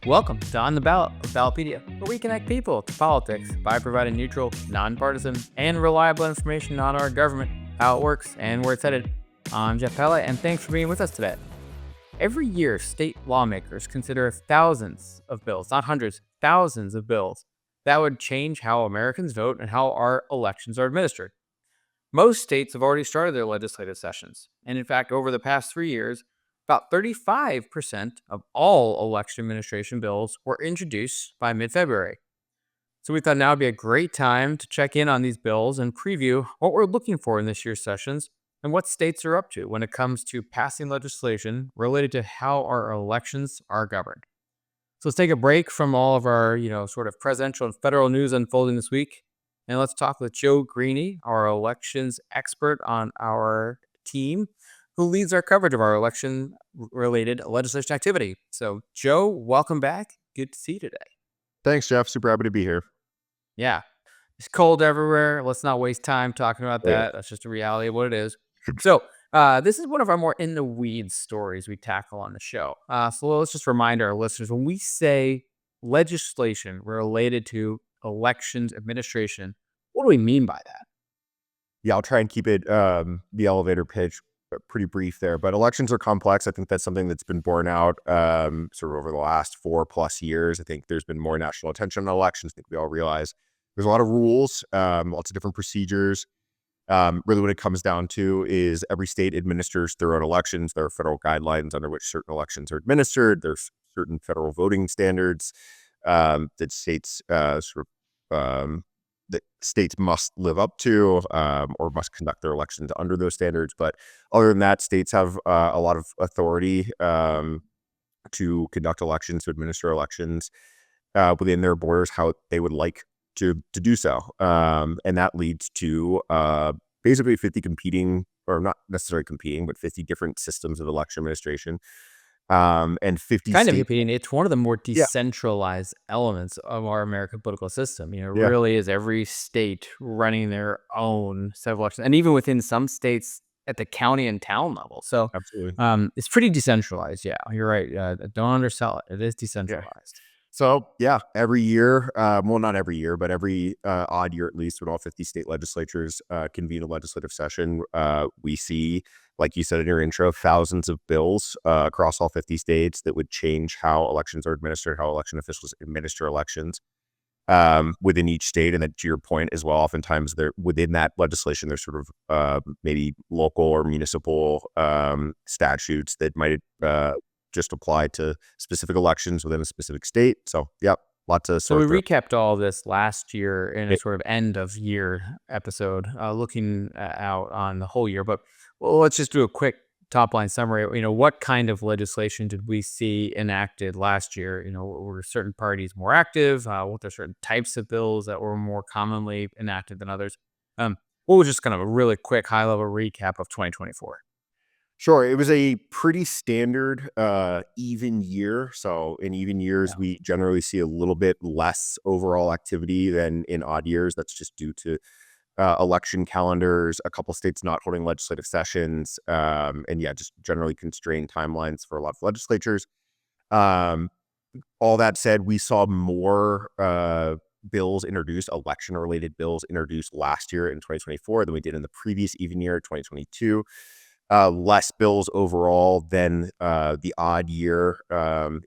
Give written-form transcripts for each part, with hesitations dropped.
Welcome to On the Ballot with Ballotpedia, where we connect people to politics by providing neutral, nonpartisan, and reliable information on our government, how it works, and where it's headed. I'm Jeff Pella, and thanks for being with us today. Every year, state lawmakers consider thousands of bills, not hundreds, thousands of bills that would change how Americans vote and how our elections are administered. Most states have already started their legislative sessions, and in fact, over the past 3 years, about 35% of all election administration bills were introduced by mid February. So we thought now would be a great time to check in on these bills and preview what we're looking for in this year's sessions and what states are up to when it comes to passing legislation related to how our elections are governed. So let's take a break from all of our, sort of presidential and federal news unfolding this week. And let's talk with Joe Greeny, our elections expert on our team, who leads our coverage of our election-related legislation activity. So, Joe, welcome back. Good to see you today. Thanks, Jeff. Super happy to be here. Yeah, it's cold everywhere. Let's not waste time talking about Yeah. that. That's just a reality of what it is. So, this is one of our more in-the-weeds stories we tackle on the show. So let's just remind our listeners, when we say legislation related to elections administration, what do we mean by that? Yeah, I'll try and keep it the elevator pitch pretty brief there. But elections are complex. I think that's something that's been borne out sort of over the last 4+ years. I think there's been more national attention on elections. I think we all realize there's a lot of rules, lots of different procedures. Really what it comes down to is every state administers their own elections. There are federal guidelines under which certain elections are administered. There's certain federal voting standards that states that states must live up to or must conduct their elections under those standards. But other than that, states have a lot of authority to conduct elections, to administer elections within their borders, how they would like to do so. And that leads to basically 50 competing, or not necessarily competing, but 50 different systems of election administration. And 50 Kind of states. competing. It's one of the more decentralized elements of our American political system. It really is every state running their own set of elections, and even within some states at the county and town level. So Absolutely. it's pretty decentralized. Yeah, you're right. Don't undersell it. It is decentralized. So yeah, every year, well, not every year, but every odd year at least, when all 50 state legislatures convene a legislative session, we see, like you said in your intro, thousands of bills across all 50 states that would change how elections are administered, how election officials administer elections within each state. And then to your point as well, oftentimes within that legislation, there's sort of maybe local or municipal statutes that might just apply to specific elections within a specific state. So, yeah, lots of. So we recapped all this last year in a sort of end of year episode, looking out on the whole year. But let's just do a quick top line summary. What kind of legislation did we see enacted last year? Were certain parties more active? Were there certain types of bills that were more commonly enacted than others? What was just kind of a really quick high level recap of 2024? Sure. It was a pretty standard even year. So in even years, we generally see a little bit less overall activity than in odd years. That's just due to election calendars, a couple states not holding legislative sessions, and just generally constrained timelines for a lot of legislatures. All that said, we saw more bills introduced, election-related bills introduced last year in 2024 than we did in the previous even year, 2022. Less bills overall than the odd year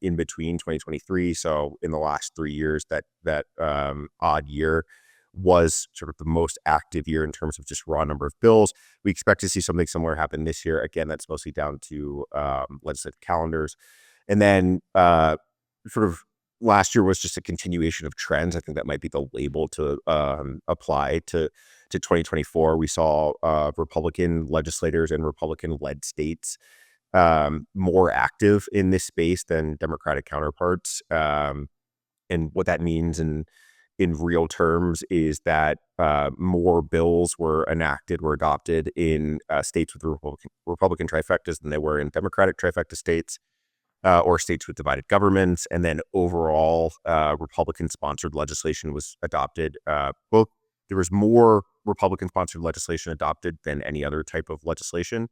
in between 2023. So in the last 3 years, that odd year was sort of the most active year in terms of just raw number of bills. We expect to see something similar happen this year. Again, that's mostly down to legislative calendars. And then sort of last year was just a continuation of trends. I think that might be the label to apply to 2024. We saw Republican legislators and Republican-led states more active in this space than Democratic counterparts. And what that means in real terms is that more bills were adopted in states with Republican trifectas than they were in Democratic trifecta states. Or states with divided governments. And then overall, Republican-sponsored legislation was adopted. There was more Republican-sponsored legislation adopted than any other type of legislation.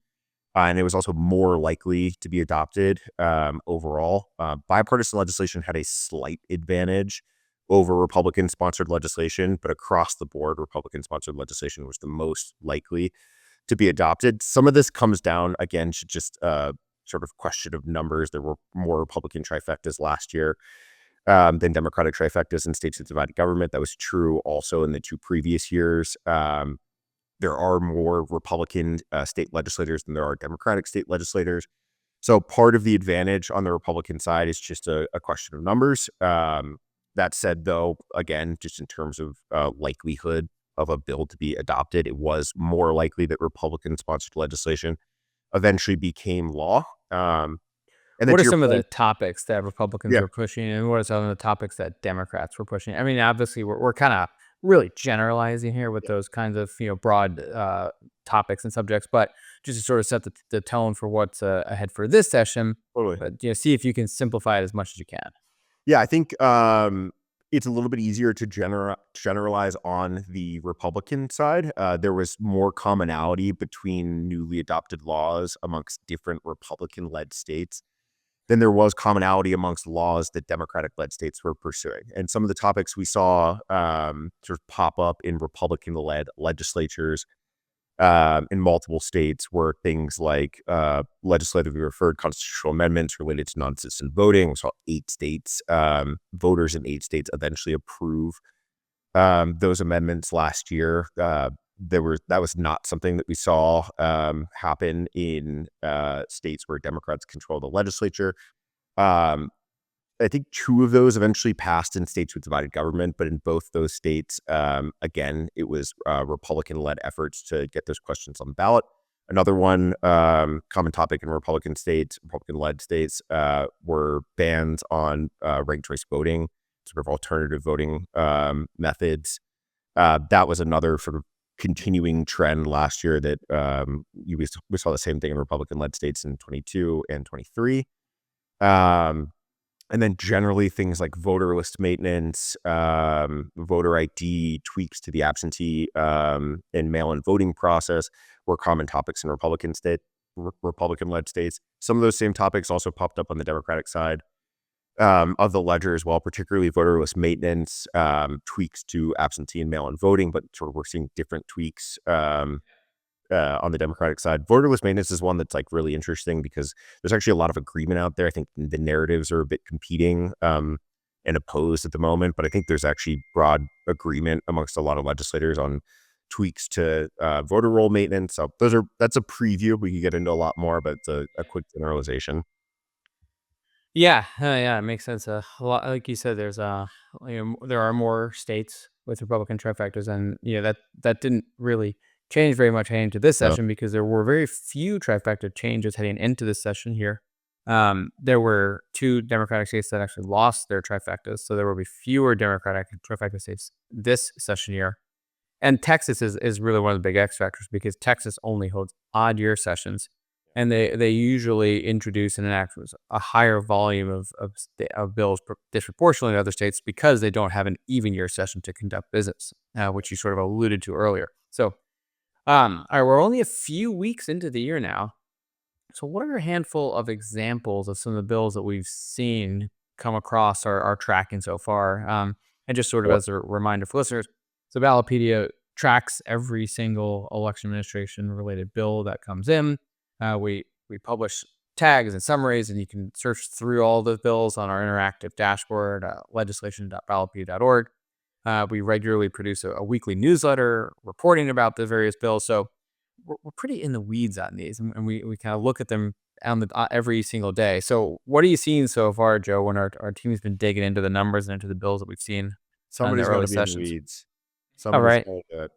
and it was also more likely to be adopted overall. Bipartisan legislation had a slight advantage over Republican-sponsored legislation, but across the board, Republican-sponsored legislation was the most likely to be adopted. Some of this comes down, again, to just sort of question of numbers. There were more Republican trifectas last year than Democratic trifectas in states with divided government. That was true also in the 2 previous years. There are more Republican state legislators than there are Democratic state legislators. So part of the advantage on the Republican side is just a question of numbers. That said, though, again, just in terms of likelihood of a bill to be adopted, it was more likely that Republican-sponsored legislation eventually became law. And then What to are your some of the point, topics that Republicans yeah, were pushing, and what are some of the topics that Democrats were pushing? I mean, obviously, we're kind of really generalizing here with yeah, those kinds of broad topics and subjects, but just to sort of set the tone for what's ahead for this session. totally. But see if you can simplify it as much as you can. Yeah, I think it's a little bit easier to generalize on the Republican side. There was more commonality between newly adopted laws amongst different Republican-led states than there was commonality amongst laws that Democratic-led states were pursuing. And some of the topics we saw sort of pop up in Republican-led legislatures in multiple states were things like legislatively referred constitutional amendments related to non-citizen voting. We saw 8 states, voters in 8 states eventually approve those amendments last year. That was not something that we saw happen in states where Democrats control the legislature. I think 2 of those eventually passed in states with divided government, but in both those states, again, it was Republican-led efforts to get those questions on the ballot. Another one, common topic in Republican-led states, were bans on ranked choice voting, sort of alternative voting methods. That was another sort of continuing trend last year that we saw the same thing in Republican-led states in 22 and 23. And then generally things like voter list maintenance, voter ID, tweaks to the absentee and mail-in voting process were common topics in Republican-led states. Some of those same topics also popped up on the Democratic side of the ledger as well, particularly voter list maintenance, tweaks to absentee and mail-in voting, but sort of we're seeing different tweaks on the Democratic side. Voter list maintenance is one that's like really interesting because there's actually a lot of agreement out there. I think the narratives are a bit competing and opposed at the moment, but I think there's actually broad agreement amongst a lot of legislators on tweaks to voter roll maintenance. So that's a preview. We could get into a lot more, but it's a quick generalization. Yeah, yeah, it makes sense. A lot, like you said, there are more states with Republican trifectas, and that didn't really change very much heading into this Yeah. session because there were very few trifecta changes heading into this session here. There were 2 Democratic states that actually lost their trifectas, so there will be fewer Democratic trifecta states this session year. And Texas is really one of the big X factors because Texas only holds odd year sessions, and they usually introduce and enact a higher volume of bills disproportionately to other states because they don't have an even year session to conduct business, which you sort of alluded to earlier. So, all right, we're only a few weeks into the year now. So, what are a handful of examples of some of the bills that we've seen come across our tracking so far? And just sort of Sure. as a reminder for listeners, so Ballotpedia tracks every single election administration related bill that comes in. We publish tags and summaries, and you can search through all the bills on our interactive dashboard, legislation.ballotpedia.org. We regularly produce a weekly newsletter reporting about the various bills. So we're pretty in the weeds on these, and we kind of look at them on every single day. So what are you seeing so far, Joe, when our team's been digging into the numbers and into the bills that we've seen in the Somebody's got early to be in the sessions? weeds. All Somebody's right. got to do it.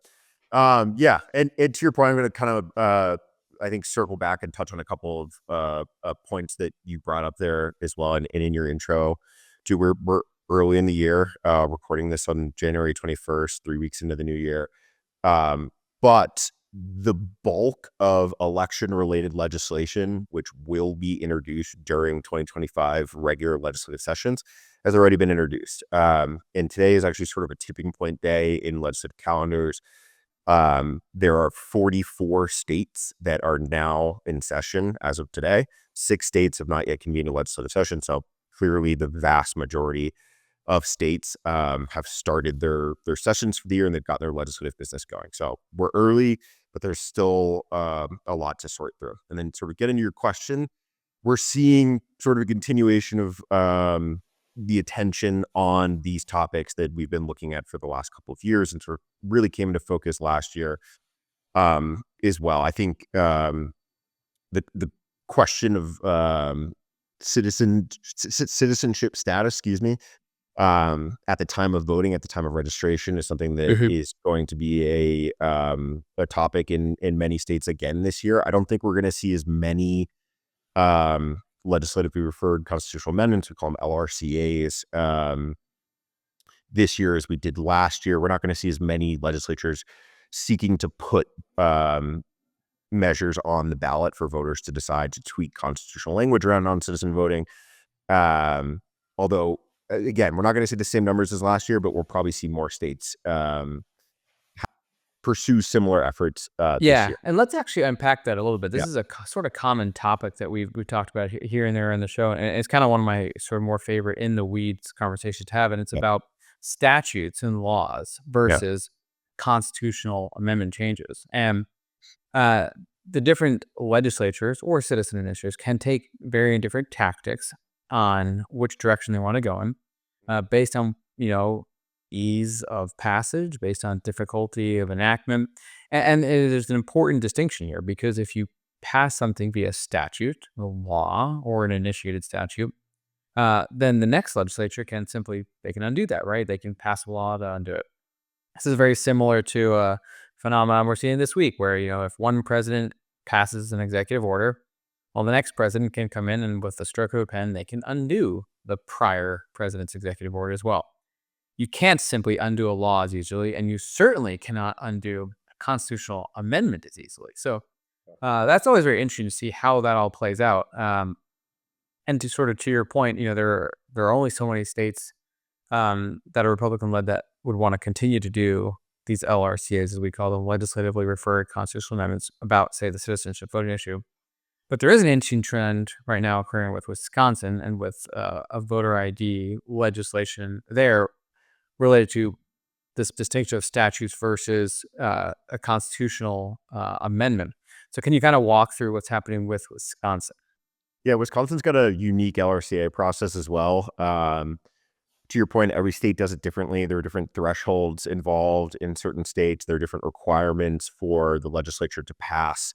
Yeah, and to your point, I'm going to kind of I think circle back and touch on a couple of points that you brought up there as well, and in your intro. Too, we're early in the year, recording this on January 21st, 3 weeks into the new year. But the bulk of election-related legislation, which will be introduced during 2025 regular legislative sessions, has already been introduced. And today is actually sort of a tipping point day in legislative calendars. There are 44 states that are now in session as of today. 6 states have not yet convened a legislative session. So clearly the vast majority of states have started their sessions for the year, and they've got their legislative business going. So we're early, but there's still a lot to sort through. And then sort of get into your question, we're seeing sort of a continuation of the attention on these topics that we've been looking at for the last couple of years and sort of really came into focus last year as well. I think the question of citizenship status, at the time of voting, at the time of registration, is something that is going to be a topic in many states again this year. I don't think we're going to see as many legislatively referred constitutional amendments, we call them LRCAs, this year as we did last year. We're not going to see as many legislatures seeking to put measures on the ballot for voters to decide to tweak constitutional language around non-citizen voting. Although, again, we're not going to see the same numbers as last year, but we'll probably see more states pursue similar efforts this year. And let's actually unpack that a little bit. This is a sort of common topic that we've talked about here and there in the show, and it's kind of one of my sort of more favorite in the weeds conversations to have, and it's about statutes and laws versus constitutional amendment changes. And the different legislatures or citizen initiatives can take varying different tactics on which direction they want to go in, based on, ease of passage, based on difficulty of enactment. And there's an important distinction here, because if you pass something via statute, a law, or an initiated statute, then the next legislature can undo that, right? They can pass a law to undo it. This is very similar to a phenomenon we're seeing this week, where, if one president passes an executive order, well, the next president can come in and with the stroke of a pen, they can undo the prior president's executive order as well. You can't simply undo a law as easily, and you certainly cannot undo a constitutional amendment as easily. So that's always very interesting to see how that all plays out. And to your point, there are only so many states that are Republican-led that would want to continue to do these LRCAs, as we call them, legislatively referred constitutional amendments, about, say, the citizenship voting issue. But there is an interesting trend right now occurring with Wisconsin and with a voter ID legislation there related to this distinction of statutes versus a constitutional amendment. So can you kind of walk through what's happening with Wisconsin? Yeah, Wisconsin's got a unique LRCA process as well. To your point, every state does it differently. There are different thresholds involved in certain states. There are different requirements for the legislature to pass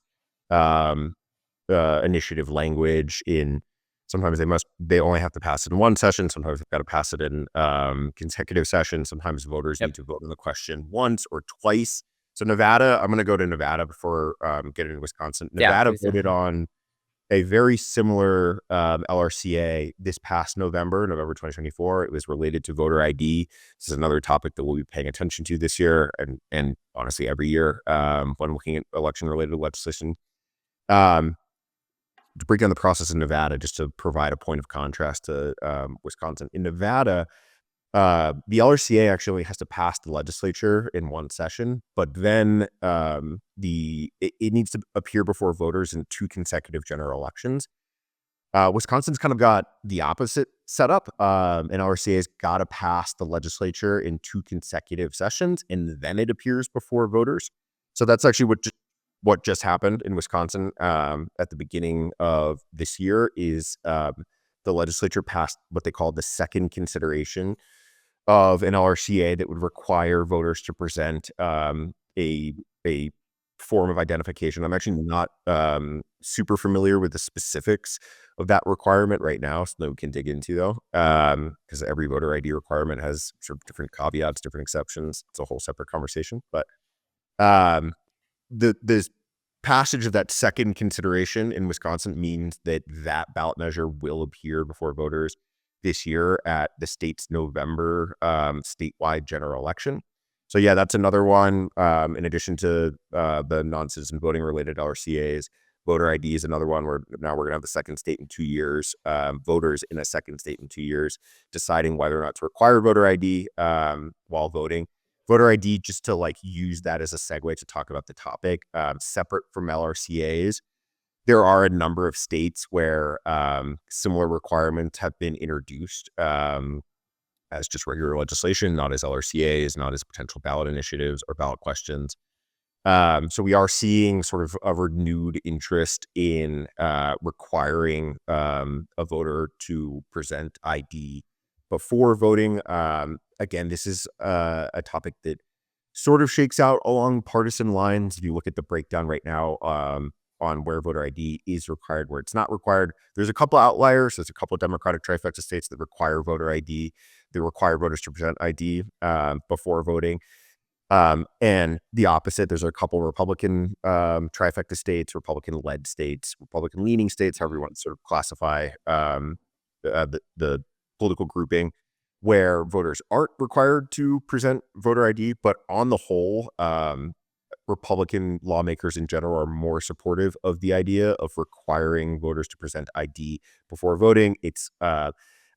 initiative language in. Sometimes they only have to pass it in one session. Sometimes they've got to pass it in consecutive sessions. Sometimes voters need to vote on the question once or twice. So Nevada, I'm going to go to Nevada before getting into Wisconsin. Nevada voted on a very similar LRCA this past November 2024. It was related to voter ID. This is another topic that we'll be paying attention to this year, and honestly every year when looking at election-related legislation. To break down the process in Nevada, just to provide a point of contrast to Wisconsin. In Nevada, the LRCA actually has to pass the legislature in one session, but then it needs to appear before voters in 2 consecutive general elections. Wisconsin's kind of got the opposite setup. An LRCA's got to pass the legislature in 2 consecutive sessions, and then it appears before voters. So that's actually what just happened in Wisconsin at the beginning of this year. Is the legislature passed what they call the second consideration of an LRCA that would require voters to present a form of identification. I'm actually not super familiar with the specifics of that requirement right now, so that we can dig into, though, because every voter ID requirement has sort of different caveats, different exceptions. It's a whole separate conversation. But the passage of that second consideration in Wisconsin means that ballot measure will appear before voters this year at the state's November statewide general election. So yeah, that's another one. In addition to the non-citizen voting related LRCAs, voter ID is another one where now we're going to have the second state in 2 years, voters in a second state in 2 years, deciding whether or not to require voter ID while voting. Voter ID, just to like use that as a segue to talk about the topic, separate from LRCAs, there are a number of states where similar requirements have been introduced as just regular legislation, not as LRCAs, not as potential ballot initiatives or ballot questions. So we are seeing sort of a renewed interest in requiring a voter to present ID before voting. Again, this is a topic that sort of shakes out along partisan lines. If you look at the breakdown right now on where voter ID is required, where it's not required, there's a couple outliers. There's a couple of Democratic trifecta states that require voter ID. They require voters to present ID before voting. And the opposite, there's a couple Republican trifecta states, Republican-led states, Republican-leaning states, however you want to sort of classify the political grouping, where voters aren't required to present voter ID. But on the whole, Republican lawmakers in general are more supportive of the idea of requiring voters to present ID before voting. I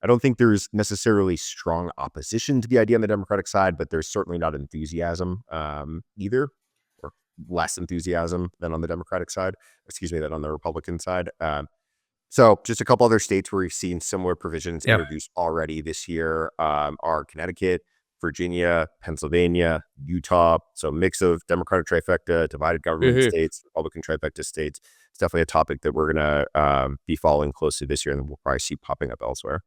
don't think there's necessarily strong opposition to the idea on the Democratic side, but there's certainly not enthusiasm either, or less enthusiasm than on the Democratic side, than on the Republican side. So just a couple other states where we've seen similar provisions introduced already this year are Connecticut, Virginia, Pennsylvania, Utah. So a mix of Democratic trifecta, divided government states, Republican trifecta states. It's definitely a topic that we're going to be following closely this year, and we'll probably see popping up elsewhere.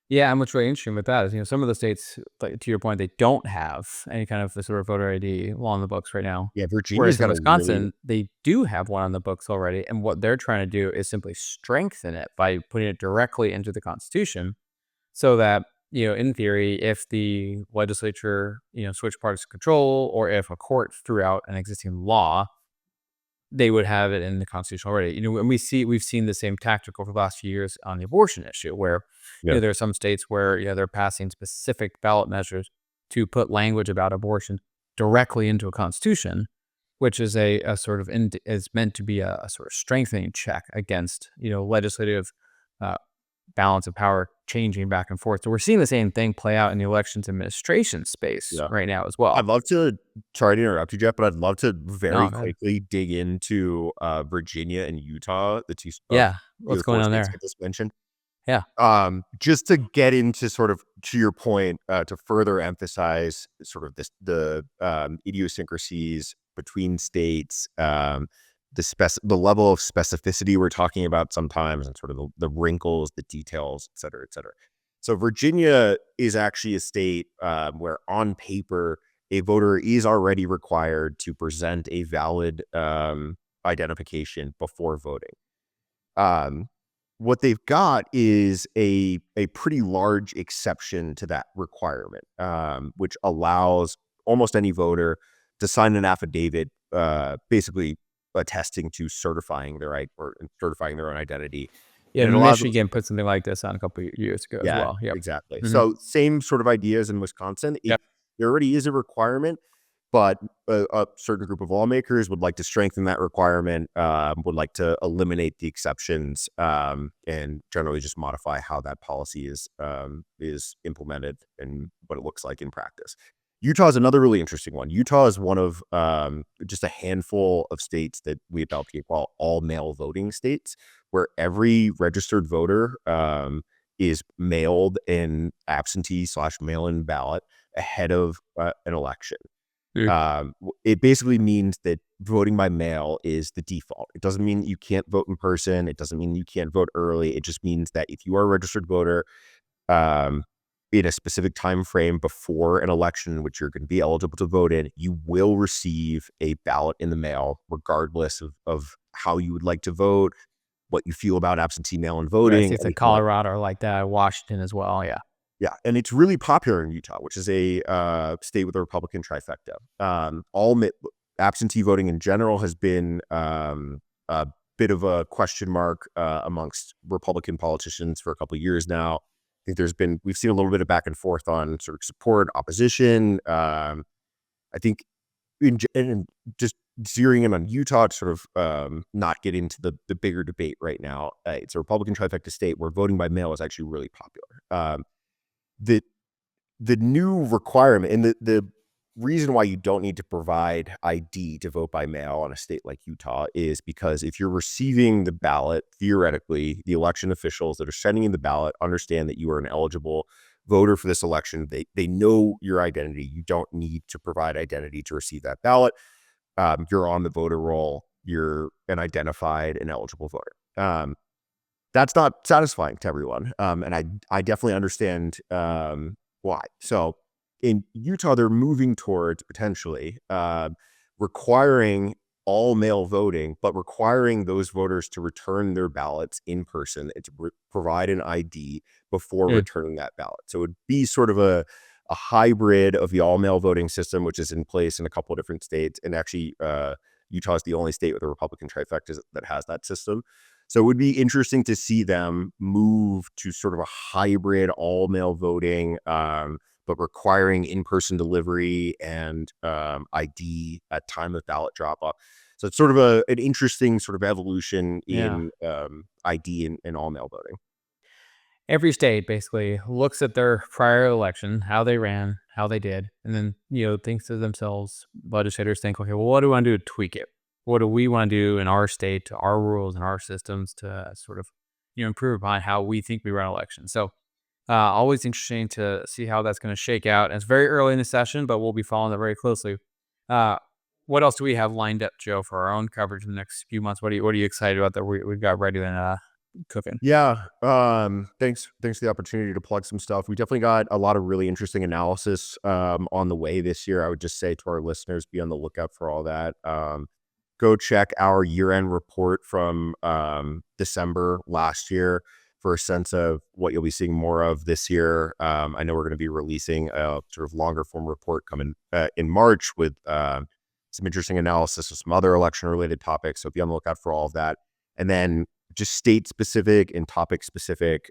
Yeah, and what's really interesting with that is, some of the states, like to your point, they don't have any kind of the sort of voter ID law on the books right now. Yeah, Whereas Virginia's in got Wisconsin, they do have one on the books already, and what they're trying to do is simply strengthen it by putting it directly into the Constitution, so that, in theory, if the legislature, switched partisan control, or if a court threw out an existing law, they would have it in the Constitution already. And we've seen the same tactic over the last few years on the abortion issue, where there are some states where they're passing specific ballot measures to put language about abortion directly into a constitution, which is a sort of is meant to be a sort of strengthening check against legislative balance of power changing back and forth. So we're seeing the same thing play out in the elections administration space right now as well. I'd love to, sorry to interrupt you, Jeff, but I'd love to very quickly dig into Virginia and Utah, the two what's going on there? Get this mentioned. Yeah. Just to get into sort of, to your point, to further emphasize sort of the idiosyncrasies between states, the level of specificity we're talking about sometimes, and sort of the wrinkles, the details, et cetera, et cetera. So Virginia is actually a state where on paper, a voter is already required to present a valid identification before voting. What they've got is a pretty large exception to that requirement, which allows almost any voter to sign an affidavit, basically attesting to certifying their own identity. Yeah, Michigan put something like this on a couple of years ago as well. Yeah, exactly. So same sort of ideas in Wisconsin. There already is a requirement, but a certain group of lawmakers would like to strengthen that requirement, would like to eliminate the exceptions, and generally just modify how that policy is implemented and what it looks like in practice. Utah is another really interesting one. Utah is one of just a handful of states that we at Ballotpedia call all mail voting states, where every registered voter is mailed an absentee/mail-in ballot ahead of an election. It basically means that voting by mail is the default. It doesn't mean you can't vote in person. It doesn't mean you can't vote early. It just means that if you are a registered voter, in a specific time frame before an election in which you're going to be eligible to vote in, you will receive a ballot in the mail, regardless of how you would like to vote, what you feel about absentee mail-in voting. It's like Colorado or like that, Washington as well. Yeah. Yeah, and it's really popular in Utah, which is a state with a Republican trifecta. Absentee voting in general has been a bit of a question mark amongst Republican politicians for a couple of years now. I think we've seen a little bit of back and forth on sort of support, opposition. I think and just zeroing in on Utah to sort of not get into the bigger debate right now. It's a Republican trifecta state where voting by mail is actually really popular. The new requirement, and the reason why you don't need to provide ID to vote by mail on a state like Utah is because if you're receiving the ballot, theoretically, the election officials that are sending in the ballot understand that you are an eligible voter for this election. They know your identity. You don't need to provide identity to receive that ballot. You're on the voter roll. You're an identified and eligible voter. That's not satisfying to everyone. And I definitely understand why. So in Utah, they're moving towards potentially requiring all mail voting, but requiring those voters to return their ballots in person and to provide an ID before returning that ballot. So it would be sort of a hybrid of the all mail voting system, which is in place in a couple of different states. And actually, Utah is the only state with a Republican trifecta that has that system. So it would be interesting to see them move to sort of a hybrid all mail voting, but requiring in-person delivery and ID at time of ballot drop-off. So it's sort of an interesting sort of evolution in ID and all mail voting. Every state basically looks at their prior election, how they ran, how they did, and then, thinks to themselves, legislators think, okay, well, what do we want to do to tweak it? What do we want to do in our state, to our rules and our systems to sort of, improve upon how we think we run elections? So always interesting to see how that's going to shake out. And it's very early in the session, but we'll be following that very closely. What else do we have lined up, Joe, for our own coverage in the next few months? What are you excited about that we've got ready and cooking? Yeah. Thanks for the opportunity to plug some stuff. We definitely got a lot of really interesting analysis on the way this year. I would just say to our listeners, be on the lookout for all that. Go check our year-end report from December last year for a sense of what you'll be seeing more of this year. I know we're going to be releasing a sort of longer form report coming in March with some interesting analysis of some other election-related topics. So be on the lookout for all of that. And then just state-specific and topic-specific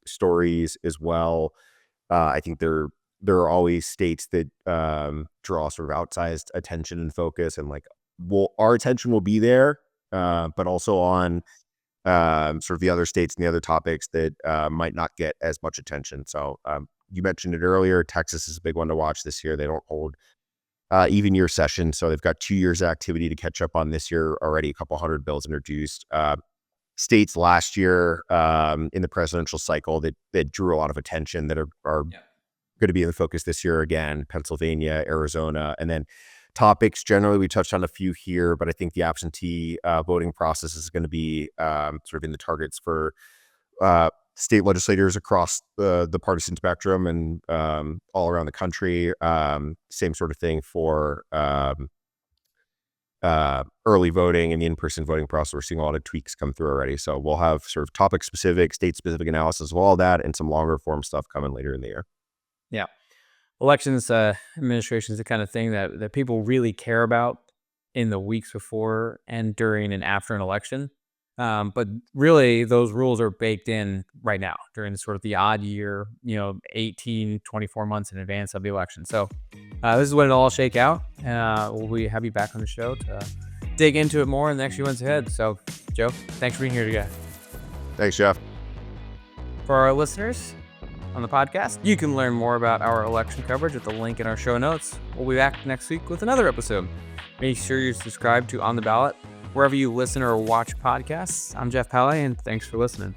stories as well. I think there are always states that draw sort of outsized attention and focus, and our attention will be there, but also on sort of the other states and the other topics that might not get as much attention. So you mentioned it earlier, Texas is a big one to watch this year. They don't hold even year session, so they've got 2 years of activity to catch up on this year already. A couple hundred bills introduced. States last year in the presidential cycle that drew a lot of attention that are going to be in the focus this year again: Pennsylvania, Arizona. And then topics generally, we touched on a few here, but I think the absentee voting process is going to be sort of in the targets for state legislators across the partisan spectrum and all around the country. Same sort of thing for early voting and the in-person voting process. We're seeing a lot of tweaks come through already. So we'll have sort of topic-specific, state-specific analysis of all that and some longer form stuff coming later in the year. Yeah. Elections administration is the kind of thing that people really care about in the weeks before and during and after an election. But really, those rules are baked in right now during sort of the odd year, 18, 24 months in advance of the election. So this is when it'll all shake out. We'll have you back on the show to dig into it more in the next few months ahead. So, Joe, thanks for being here today. Thanks, Jeff. For our listeners on the podcast, you can learn more about our election coverage at the link in our show notes. We'll be back next week with another episode. Make sure you're subscribed to On the Ballot wherever you listen or watch podcasts. I'm Jeff Palley, and thanks for listening.